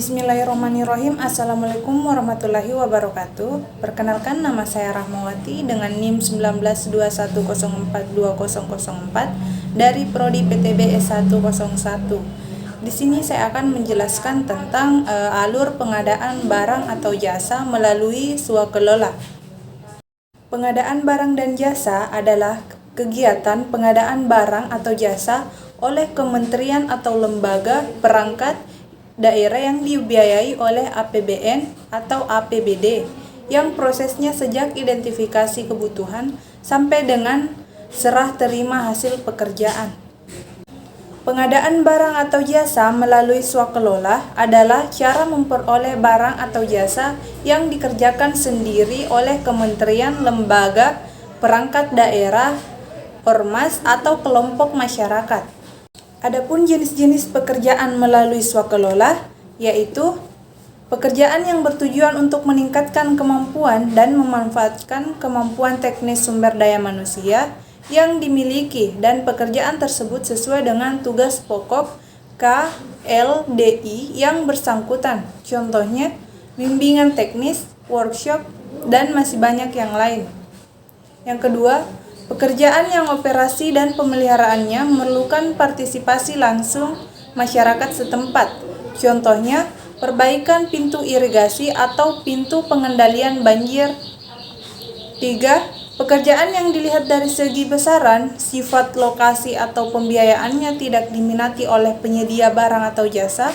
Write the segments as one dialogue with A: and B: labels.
A: Bismillahirrahmanirrahim. Assalamualaikum warahmatullahi wabarakatuh. Perkenalkan, nama saya Rahmawati dengan NIM 1921042004 dari Prodi PTB S101. Di sini saya akan menjelaskan tentang alur pengadaan barang atau jasa melalui swakelola. Pengadaan barang dan jasa adalah kegiatan pengadaan barang atau jasa oleh kementerian atau lembaga perangkat daerah yang dibiayai oleh APBN atau APBD, yang prosesnya sejak identifikasi kebutuhan sampai dengan serah terima hasil pekerjaan. Pengadaan barang atau jasa melalui swakelola adalah cara memperoleh barang atau jasa yang dikerjakan sendiri oleh kementerian, lembaga, perangkat daerah, ormas, atau kelompok masyarakat. Adapun jenis-jenis pekerjaan melalui swakelola, yaitu pekerjaan yang bertujuan untuk meningkatkan kemampuan dan memanfaatkan kemampuan teknis sumber daya manusia yang dimiliki, dan pekerjaan tersebut sesuai dengan tugas pokok KLDI yang bersangkutan. Contohnya, bimbingan teknis, workshop, dan masih banyak yang lain. Yang kedua, pekerjaan yang operasi dan pemeliharaannya memerlukan partisipasi langsung masyarakat setempat. Contohnya, perbaikan pintu irigasi atau pintu pengendalian banjir. 3. Pekerjaan yang dilihat dari segi besaran, sifat, lokasi, atau pembiayaannya tidak diminati oleh penyedia barang atau jasa.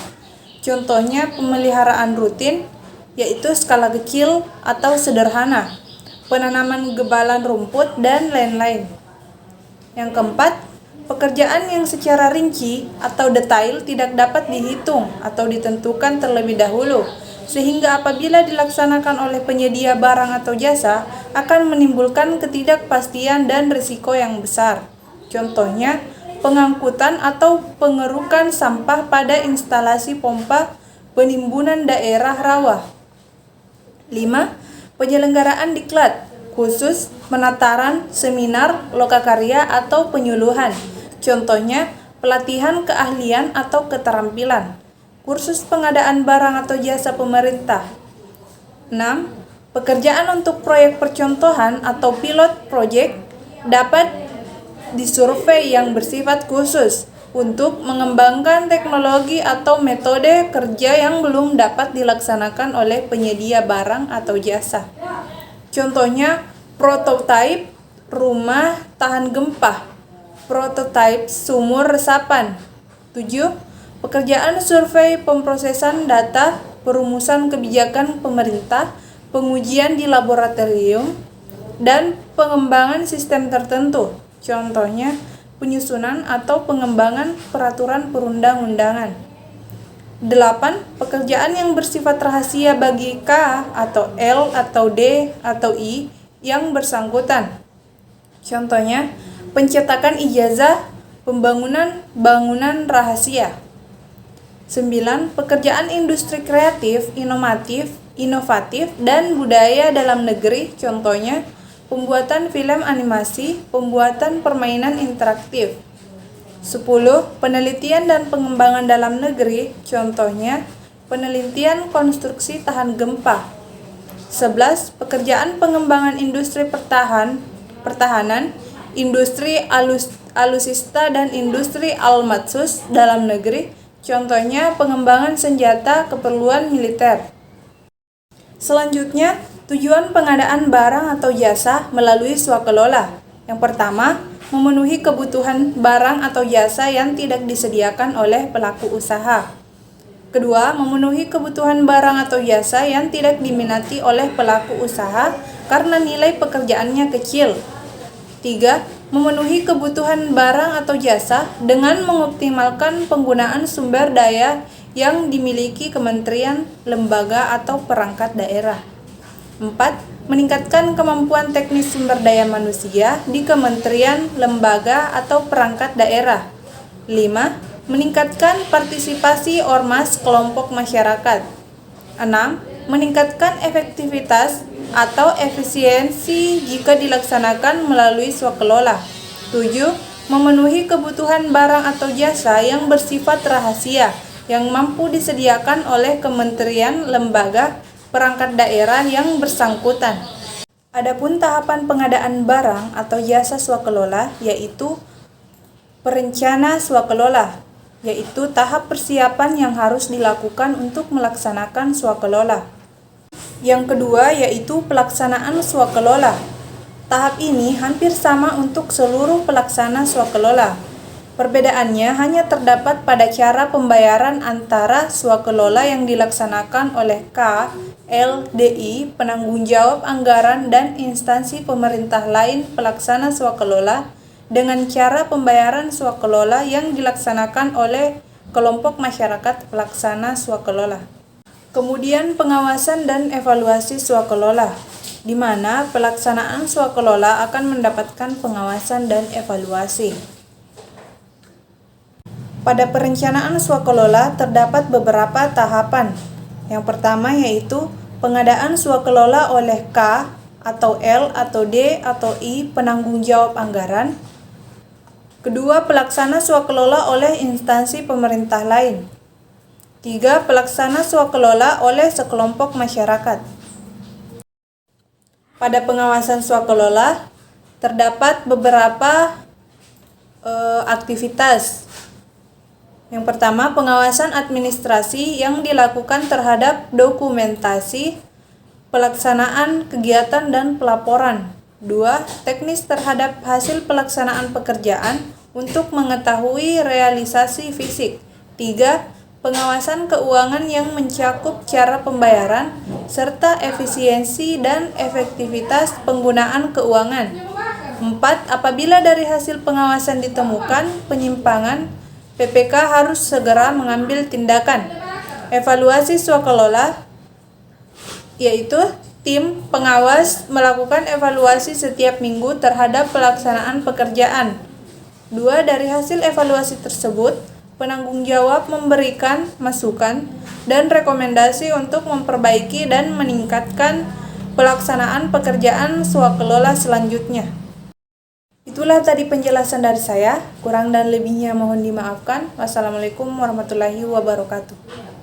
A: Contohnya, pemeliharaan rutin, yaitu skala kecil atau sederhana, penanaman gebalan rumput, dan lain-lain. Yang keempat, pekerjaan yang secara rinci atau detail tidak dapat dihitung atau ditentukan terlebih dahulu, sehingga apabila dilaksanakan oleh penyedia barang atau jasa akan menimbulkan ketidakpastian dan risiko yang besar. Contohnya, pengangkutan atau pengerukan sampah pada instalasi pompa penimbunan daerah rawa. 5. Penyelenggaraan diklat, khusus penataran, seminar, lokakarya, atau penyuluhan. Contohnya, pelatihan keahlian atau keterampilan. Kursus pengadaan barang atau jasa pemerintah. 6. Pekerjaan untuk proyek percontohan atau pilot project dapat disurvei yang bersifat khusus untuk mengembangkan teknologi atau metode kerja yang belum dapat dilaksanakan oleh penyedia barang atau jasa. Contohnya, prototipe rumah tahan gempa, prototipe sumur resapan. 7. Pekerjaan survei pemrosesan data, perumusan kebijakan pemerintah, pengujian di laboratorium, dan pengembangan sistem tertentu. Contohnya, penyusunan atau pengembangan peraturan perundang-undangan. 8. Pekerjaan yang bersifat rahasia bagi K atau L atau D atau I yang bersangkutan. Contohnya, pencetakan ijazah, pembangunan bangunan rahasia. 9. Pekerjaan industri kreatif, inovatif, dan budaya dalam negeri. Contohnya, pembuatan film animasi, pembuatan permainan interaktif. 10. Penelitian dan pengembangan dalam negeri, contohnya penelitian konstruksi tahan gempa. 11. Pekerjaan pengembangan industri pertahanan, industri alutsista, dan industri almatsus dalam negeri, contohnya pengembangan senjata keperluan militer. Selanjutnya, tujuan pengadaan barang atau jasa melalui swakelola. Yang pertama, memenuhi kebutuhan barang atau jasa yang tidak disediakan oleh pelaku usaha. Kedua, memenuhi kebutuhan barang atau jasa yang tidak diminati oleh pelaku usaha karena nilai pekerjaannya kecil. 3. Memenuhi kebutuhan barang atau jasa dengan mengoptimalkan penggunaan sumber daya yang dimiliki kementerian, lembaga, atau perangkat daerah. 4. Meningkatkan kemampuan teknis sumber daya manusia di kementerian, lembaga, atau perangkat daerah. 5. Meningkatkan partisipasi ormas kelompok masyarakat. 6. Meningkatkan efektivitas atau efisiensi jika dilaksanakan melalui swakelola. 7. Memenuhi kebutuhan barang atau jasa yang bersifat rahasia yang mampu disediakan oleh kementerian, lembaga, perangkat daerah yang bersangkutan. Adapun tahapan pengadaan barang atau jasa swakelola yaitu perencana swakelola, yaitu tahap persiapan yang harus dilakukan untuk melaksanakan swakelola. Yang kedua yaitu pelaksanaan swakelola. Tahap ini hampir sama untuk seluruh pelaksana swakelola. Perbedaannya hanya terdapat pada cara pembayaran antara swakelola yang dilaksanakan oleh KLDI, penanggung jawab anggaran dan instansi pemerintah lain pelaksana swakelola, dengan cara pembayaran swakelola yang dilaksanakan oleh kelompok masyarakat pelaksana swakelola. Kemudian pengawasan dan evaluasi swakelola, di mana pelaksanaan swakelola akan mendapatkan pengawasan dan evaluasi. Pada perencanaan swakelola terdapat beberapa tahapan. Yang pertama yaitu pengadaan swakelola oleh K atau L atau D atau I penanggung jawab anggaran. Kedua, pelaksana swakelola oleh instansi pemerintah lain. 3. Pelaksana swakelola oleh sekelompok masyarakat. Pada pengawasan swakelola terdapat beberapa aktivitas. Yang pertama, pengawasan administrasi yang dilakukan terhadap dokumentasi, pelaksanaan kegiatan dan pelaporan. 2. Teknis terhadap hasil pelaksanaan pekerjaan untuk mengetahui realisasi fisik. 3. Pengawasan keuangan yang mencakup cara pembayaran serta efisiensi dan efektivitas penggunaan keuangan. 4. Apabila dari hasil pengawasan ditemukan penyimpangan, PPK harus segera mengambil tindakan. Evaluasi swakelola yaitu tim pengawas melakukan evaluasi setiap minggu terhadap pelaksanaan pekerjaan. 2. Dari hasil evaluasi tersebut, penanggung jawab memberikan masukan dan rekomendasi untuk memperbaiki dan meningkatkan pelaksanaan pekerjaan swakelola selanjutnya. Itulah tadi penjelasan dari saya, kurang dan lebihnya mohon dimaafkan. Wassalamualaikum warahmatullahi wabarakatuh.